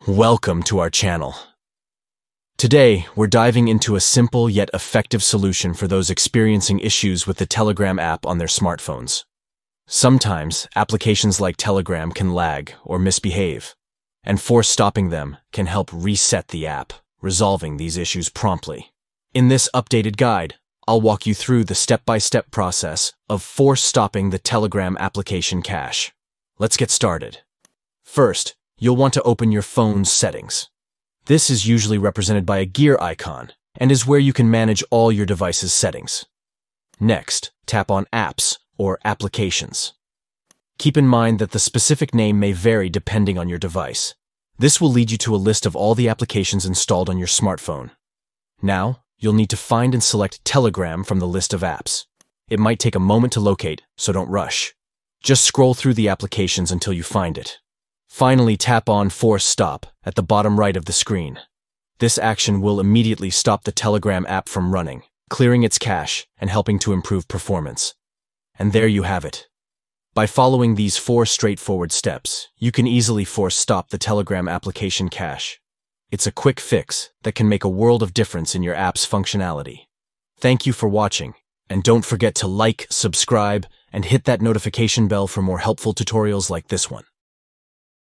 Welcome to our channel. Today, we're diving into a simple yet effective solution for those experiencing issues with the Telegram app on their smartphones. Sometimes, applications like Telegram can lag or misbehave, and force stopping them can help reset the app, resolving these issues promptly. In this updated guide, I'll walk you through the step-by-step process of force stopping the Telegram application cache. Let's get started. First, you'll want to open your phone's settings. This is usually represented by a gear icon and is where you can manage all your device's settings. Next, tap on Apps or Applications. Keep in mind that the specific name may vary depending on your device. This will lead you to a list of all the applications installed on your smartphone. Now, you'll need to find and select Telegram from the list of apps. It might take a moment to locate, so don't rush. Just scroll through the applications until you find it. Finally, tap on Force Stop at the bottom right of the screen. This action will immediately stop the Telegram app from running, clearing its cache and helping to improve performance. And there you have it. By following these 4 straightforward steps, you can easily force stop the Telegram application cache. It's a quick fix that can make a world of difference in your app's functionality. Thank you for watching, and don't forget to like, subscribe, and hit that notification bell for more helpful tutorials like this one.